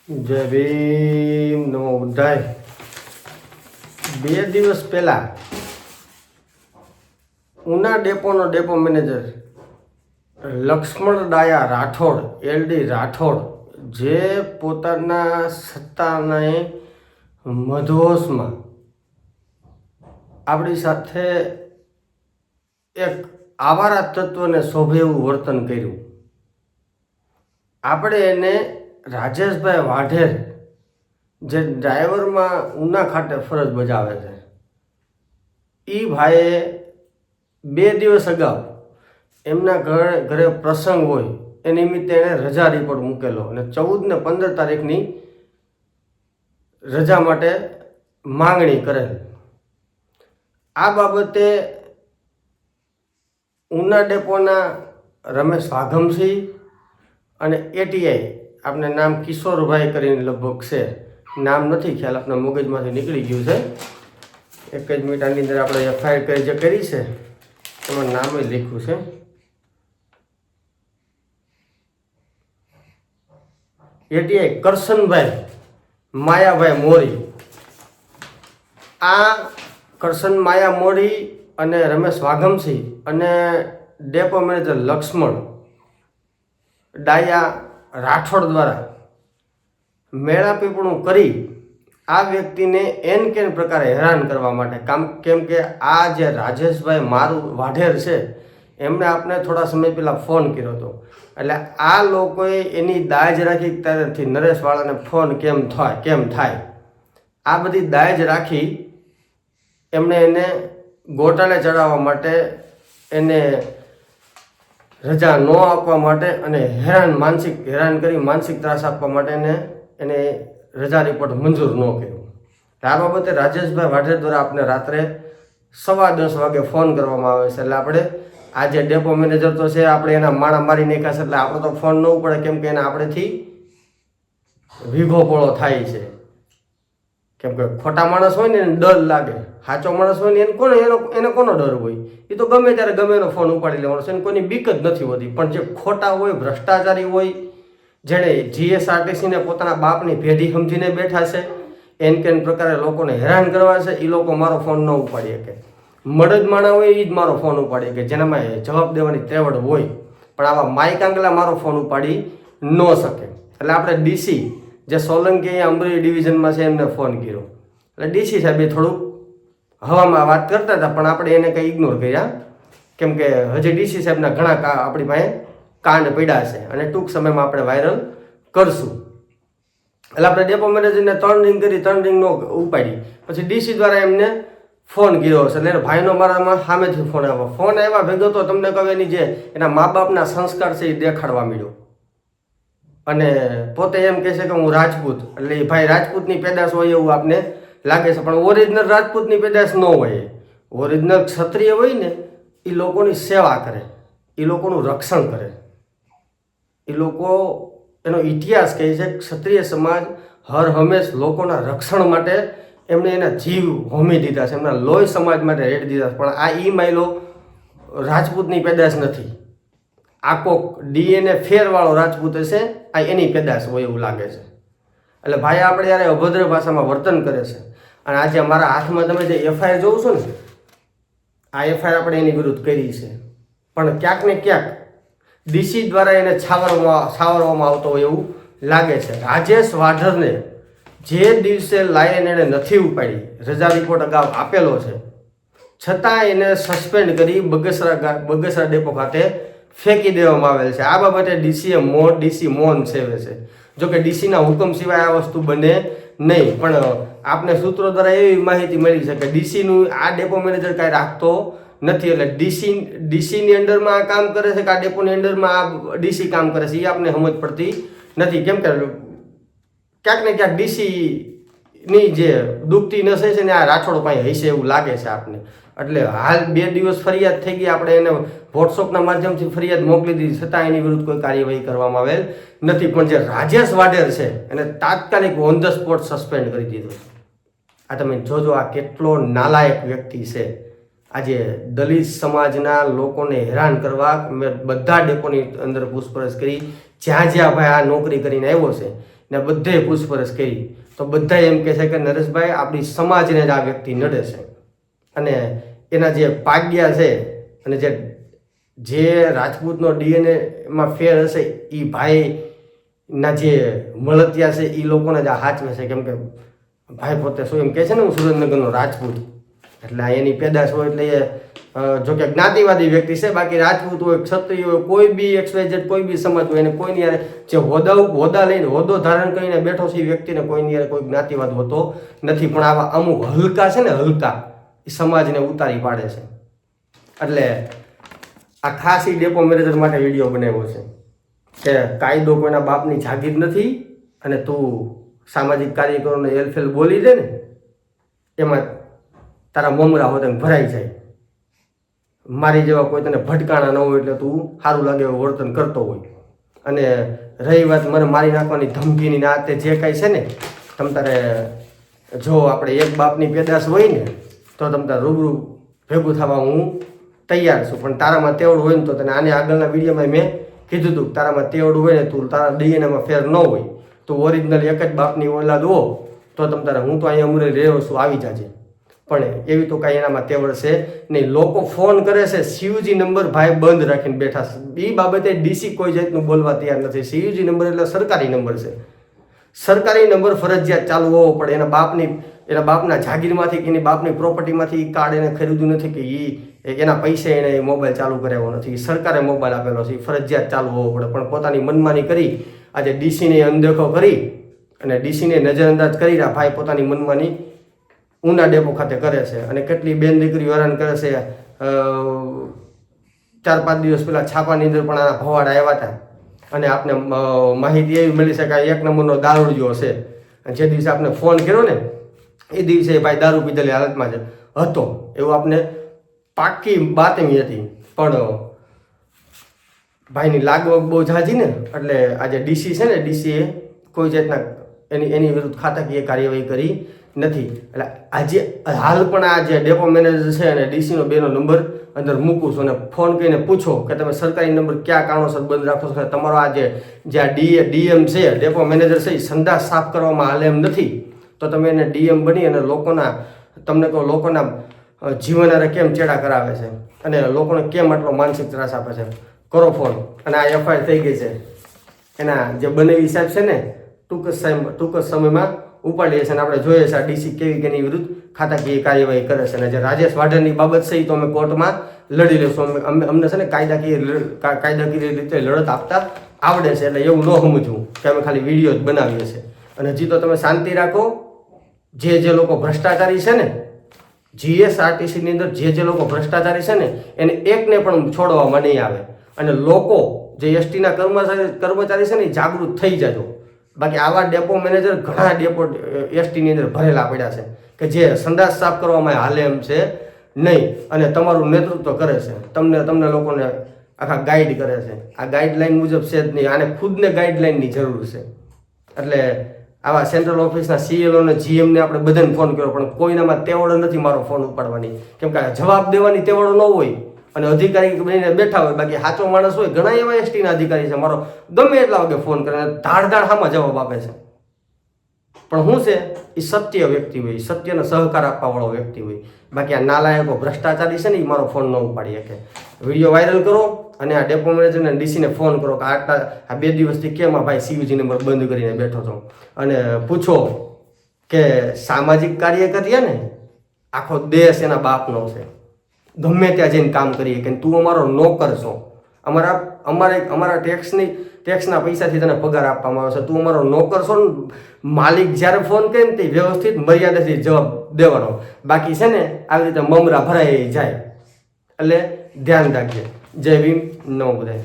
જય ભીમ નમો બુદ્ધાય. 2 દિવસ પહેલા ઉના ડેપોનો ડેપો મેનેજર લક્ષ્મણ ડાયા રાઠોડ એલડી રાઠોડ, જે પોતાના સત્તાને મધોશમાં આપણી સાથે એક આવારા તત્વને શોભે એવું વર્તન કર્યું. આપણે એને રાજેશભાઈ વાઢેર, જે ડ્રાઈવરમાં ઉના ખાતે ફરજ બજાવે છે, એ ભાઈએ 2 દિવસ અગાઉ એમના ઘરે પ્રસંગ હોય એ નિમિત્તે એણે રજા રિપોર્ટ મૂકેલો અને 14 ને 15 તારીખની રજા માટે માંગણી કરેલ. આ બાબતે ઉના ડેપોના રમેશ વાઘમસિંહ અને એટીઆઈ, આપને નામ કિશોરભાઈ કરીને લગભગ છે, નામ નથી ખ્યાલ, આપણા મગજમાંથી નીકળી ગયું છે. એક જ મિનિટ આની અંદર આપણે એફઆઈઆર કરી જે કરી છે એમાં નામ જ લખ્યું છે. એટીઆઈ કરશનભાઈ માયાભાઈ મોરી. આ કરશન માયા મોરી અને રમેશ વાઘમસિંહ અને ડેપો મેનેજર લક્ષ્મણ ડાયા રાઠોડ દ્વારા મેળાપીપણું કરી આ વ્યક્તિને એન કેન પ્રકારે હેરાન કરવા માટે કેમ કે આ જે રાજેશભાઈ મારું વાઢેર છે એમણે આપણે થોડા સમય પહેલાં ફોન કર્યો હતો. એટલે આ લોકોએ એની દાજ રાખી ત્યારેથી નરેશવાળાને ફોન કેમ થાય આ બધી દાજ રાખી એમણે એને ગોટાળે ચડાવવા માટે, એને રજા ન આપવા માટે અને હેરાન કરી માનસિક ત્રાસ આપવા માટે એને રજા રિપોર્ટ મંજૂર ન કર્યો. આ બાબતે રાજેશભાઈ વાઢેર દ્વારા આપણે રાત્રે 10:15 વાગે ફોન કરવામાં આવે છે. એટલે આપણે આ જે ડેપો મેનેજર તો છે, આપણે એના માણા મારી નાખ્યા છે, એટલે આપણે તો ફોન ન પડે, કેમ કે એને આપણેથી વીઘો પોળો થાય છે. કેમ કે ખોટા માણસ હોય ને એને ડર લાગે, સાચો માણસ હોય ને એને કોનો ડર હોય? એ તો ગમે ત્યારે ગમે એનો ફોન ઉપાડી લેવાનો છે, એને કોઈની બીક જ નથી હોતી. પણ જે ખોટા હોય, ભ્રષ્ટાચારી હોય, જેણે જીએસઆરટીસીને પોતાના બાપની ભેડી સમજીને બેઠા છે, એન કેન પ્રકારે લોકોને હેરાન કરવા છે, એ લોકો મારો ફોન ન ઉપાડી શકે. મળદ માણા હોય એ જ મારો ફોન ઉપાડી શકે, જેનામાં જવાબ દેવાની ત્રેવડ હોય. પણ આવા માયકાંગલા મારો ફોન ઉપાડી ન શકે. એટલે આપણે ડીસી જે સોલંકી અહીંયા અમરેલી ડિવિઝનમાં છે એમને ફોન કર્યો. એટલે ડીસી સાહેબે થોડુંક હવામાં વાત કરતા હતા, પણ આપણે એને કંઈ ઇગ્નોર કર્યા, કેમ કે હજી ડીસી સાહેબના ઘણા આપણી પાસે કાંડ પડ્યા છે અને ટૂંક સમયમાં આપણે વાયરલ કરશું. એટલે આપણે ડેપો મેનેજરને 3 રિંગ કરી, 3 રિંગ નો ઉપાડી. પછી ડીસી દ્વારા એમને ફોન કર્યો હશે, એટલે ભાઈનો મારામાં સામેથી ફોન આવ્યા ભેગો તો તમને કહે એની જે એના મા બાપના સંસ્કાર છે એ દેખાડવા મળ્યો. અને પોતે એમ કહે છે કે હું રાજપૂત, એટલે એ ભાઈ રાજપૂતની પેદાશ હોય એવું આપને લાગે છે, પણ ઓરિજિનલ રાજપૂતની પેદાશ ન હોય. ઓરિજિનલ ક્ષત્રિય હોય ને એ લોકોની સેવા કરે, એ લોકોનું રક્ષણ કરે. એ લોકો એનો ઇતિહાસ કહે છે, ક્ષત્રિય સમાજ હર હંમેશ લોકોના રક્ષણ માટે એમણે એના જીવ હોમી દીધા છે, એમના લોહી સમાજ માટે રેડી દીધા છે. પણ આ માયલો રાજપૂતની પેદાશ નથી. આ કોક ડીએનએ ફેરવાળો રાજપૂત હશે, આ એની પેદાશ હોય એવું લાગે છે. એટલે ભાઈ આપણે યારે અભદ્ર ભાષામાં વર્તન કરે છે. અને આજે મારા હાથમાં તમે જે એફઆઈઆર જોવો છો ને, આ એફઆઈઆર આપણે એની વિરુદ્ધ કરી છે. પણ ક્યાંક ને ક્યાંક ડીસી દ્વારા એને છાવરવામાં આવતો હોય એવું લાગે છે. રાજેશ વાઢરને જે દિવસે લાયન એને નથી ઉપાડી, રજા રિપોર્ટ અગાઉ આપેલો છે, છતાં એને સસ્પેન્ડ કરી બગસરા ડેપો ખાતે ફેંકી દેવામાં આવેલ છે. આ બાબતે ડીસી મૌન સેવે છે. જોકે ડીસીના હુકમ સિવાય આ વસ્તુ બને નહીં. પણ આપને સૂત્રો દ્વારા એવી માહિતી મળી છે કે ડીસીનું આ ડેપો મેનેજર કાંઈ રાખતો નથી. એટલે ડીસીની અંડરમાં આ કામ કરે છે કે આ ડેપોની અંડરમાં આ ડીસી કામ કરે છે, એ આપને સમજ પડતી નથી. કેમ કે ક્યાંક ને ક્યાંક ડીસીની જે દુખતી નસે છે ને આ રાઠોડ પાસે હશે એવું લાગે છે આપને. એટલે હાલ 2 દિવસ ફરિયાદ થઈ ગઈ, આપણે એને વોટ્સઅપના માધ્યમથી ફરિયાદ મોકલી દીધી, છતાં એની વિરુદ્ધ કોઈ કાર્યવાહી કરવામાં આવેલ નથી. પણ જે રાજેશ વાઢેર છે એને તાત્કાલિક ઓન ધ સ્પોટ સસ્પેન્ડ કરી દીધો છે. આ તમે જોજો આ કેટલો નાલાયક વ્યક્તિ છે. આજે દલિત સમાજના લોકોને હેરાન કરવા મેં બધા ડેપોની અંદર પૂછપરછ કરી. જ્યાં જ્યાં ભાઈ આ નોકરી કરીને આવ્યો છે ને બધે પૂછપરછ કરી તો બધા એમ કહે છે કે નરેશભાઈ આપણી સમાજને જ આ વ્યક્તિ નડે છે અને એના જે પાગ્યા છે અને જે રાજપૂતનો ડીએનએમાં ફેર હશે એ ભાઈના જે મળતિયા છે એ લોકોને જ આ હાચવે છે. કેમ કે ભાઈ પોતે શું એમ કહે છે ને હું સુરેન્દ્રનગરનો રાજપૂત એટલે એની પેદાશ હોય એટલે એ જોકે જ્ઞાતિવાદી વ્યક્તિ છે. બાકી રાજપૂત હોય ક્ષત્રિય હોય કોઈ બી XYZ કોઈ બી સમાજ હોય એને કોઈની યારે જે હોદ્દા લઈને હોદ્દો ધારણ કરીને બેઠો છે એ વ્યક્તિને કોઈની યારે કોઈ જ્ઞાતિવાદ હોતો નથી. પણ આવા અમુક હલકા છે ને હલકા એ સમાજને ઉતારી પાડે છે. એટલે આ ખાસ ઈ ડેપો મેનેજર માટે વિડીયો બનાવ્યો છે કે કાયદો કોઈના બાપની જાગીર નથી અને તું સામાજિક કાર્યકરોને એલફેલ બોલી દે ને એમાં તારા મમરા હોતે ભરાઈ જાય. મારી જેવા કોઈ તને ભટકાણા ન હોય એટલે તું સારું લાગે એવું વર્તન કરતો હોય. અને રહી વાત મને મારી નાખવાની ધમકીની ના તે જે કાંઈ છે ને તમ તારે જો આપણે એક બાપની પેદાશ હોય ને તો તમ તારે રૂબરૂ ભેગું થવા હું તૈયાર છું. પણ તારામાં તેવડું હોય ને તો તને આને આગળના વિડીયોમાં મેં કીધું હતું તારામાં તેવડું હોય ને તું તારા ડીએનએમાં ફેર ન હોય તો ઓરિજિનલ એક જ બાપની ઓલાદ હો તો તમ તારે હું તો અહીંયા અમરેલી રહ્યો છું આવી જાજે. પણ એવી તો કાંઈ એનામાં તેવડ છે નહીં. લોકો ફોન કરે છે સીયુજી નંબર ભાઈ બંધ રાખીને બેઠા છે. એ બાબતે ડીસી કોઈ જાતનું બોલવા તૈયાર નથી. સીયુજી નંબર એટલે સરકારી નંબર છે. સરકારી નંબર ફરજિયાત ચાલુ હોવો પડે. એના બાપના જાગીરમાંથી કે એની બાપની પ્રોપર્ટીમાંથી એ કાર્ડ એને ખરીદ્યું નથી કે એના પૈસે એને મોબાઈલ ચાલુ કરાવ્યો નથી. સરકારે મોબાઈલ આપેલો છે. ફરજિયાત ચાલુ હોવો પડે. પણ પોતાની મનમાની કરી આજે ડીસીને અનદેખો કરી અને ડીસીને નજરઅંદાજ કરી રહ્યા ભાઈ પોતાની મનમાની ઊંડા ડેપો ખાતે કરે છે. અને કેટલી બેન દીકરીઓ હેરાન કરે છે. 4-5 દિવસ પહેલાં છાપાની અંદર પણ આના ભવાડા આવ્યા હતા અને આપને માહિતી એવી મળી છે કે એક નંબરનો દારૂડિયો છે. જે દિવસે આપણે ફોન કર્યો ને એ દિવસે ભાઈ દારૂ પીધેલી હાલતમાં જ હતો એવું આપણે પાક્કી બાતમી હતી. પણ ભાઈની લાગવગ બહુ ઝાઝી ને એટલે આજે ડીસી છે ને ડીસીએ કોઈ જાતના એની વિરુદ્ધ ખાતાકીય કાર્યવાહી કરી નથી. એટલે આજે હાલ પણ આ જે ડેપો મેનેજર છે અને ડીસીનો બેનો નંબર અંદર મૂકું છું અને ફોન કરીને પૂછો કે તમે સરકારી નંબર ક્યાં કારણોસર બંધ રાખો છો. તમારો આ જે ડીએમ છે ડેપો મેનેજર છે એ સંડાસ સાફ કરવામાં હાલે એમ નથી તો તમે એને ડીએમ બની અને તમને કહો લોકોના જીવન અરે કેમ ચેડા કરાવે છે અને લોકોને કેમ આટલો માનસિક ત્રાસ આપે છે. કરો ફોન. અને આ એફઆઈઆર થઈ ગઈ છે. એના જે બનેવી સાહેબ છે ને ટૂંક જ સમયમાં ઉપાડીએ છે અને આપણે જોઈએ છે આ ડીસી કેવી કેની વિરુદ્ધ ખાતાકીય કાર્યવાહી કરે છે. અને જે રાજેશ વાઢેરની બાબત છે એ તો અમે કોર્ટમાં લડી લઈશું. અમને છે ને કાયદાકીય રીતે લડત આપતા આવડે છે. એટલે એવું ન સમજવું કે અમે ખાલી વિડીયો જ બનાવીએ છીએ. અને હજી તો તમે શાંતિ રાખો. જે લોકો ભ્રષ્ટાચારી છે ને જીએસઆરટીસીની અંદર જે લોકો ભ્રષ્ટાચારી છે ને એને એકને પણ છોડવામાં નહીં આવે. અને લોકો જે એસટીના કર્મચારી છે ને એ જાગૃત થઈ જજો. બાકી આવા ડેપો મેનેજર ઘણા ડેપો એસટીની અંદર ભરેલા પડ્યા છે કે જે સંડાસ સાફ કરવામાં હાલે એમ છે નહીં અને તમારું નેતૃત્વ કરે છે. તમને લોકોને આખા ગાઈડ કરે છે. આ ગાઈડલાઈન મુજબ છે જ નહીં. આને ખુદને ગાઈડલાઈનની જરૂર છે. એટલે આવા સેન્ટ્રલ ઓફિસના સીએલઓ અને જીએમને આપણે બધાને ફોન કર્યો પણ કોઈનામાં તેવડો નથી મારો ફોન ઉપાડવાની. કેમ કે જવાબ દેવાની તેવડો ન હોય અને અધિકારી બનીને બેઠા હોય. બાકી સાચો માણસ હોય ઘણા એવા એસટીના અધિકારી છે મારો ગમે એટલા વાગે ફોન કરે ધાડ હામાં જવાબ આપે છે. પણ શું છે એ સત્ય વ્યક્તિ હોય, સત્યનો સહકાર આપવાવાળો વ્યક્તિ હોય. બાકી આ નાલાયકો ભ્રષ્ટાચારી છે ને એ મારો ફોન ન ઉપાડી શકે. વિડીયો વાયરલ કરો અને આ ડેપો મેનેજરને ડીસીને ફોન કરો કે આ 2 દિવસથી કેમ આ ભાઈ સીયુજી નંબર બંધ કરીને બેઠો છો. અને પૂછો કે સામાજિક કાર્ય કરીએ ને આખો દેશ એના બાપનો છે. ગમે ત્યાં જઈને કામ કરીએ કે તું અમારો નોકર છો. અમારા ટેક્સના પૈસાથી તને પગાર આપવામાં આવે છે. તું અમારો નોકર છો ને માલિક જ્યારે ફોન કરે ને તે વ્યવસ્થિત મર્યાદાથી જવાબ દેવાનો. બાકી છે ને આવી રીતે મમરા ભરાઈ જાય. એટલે ધ્યાન રાખજે. જય ભીમ. નમો બધાય.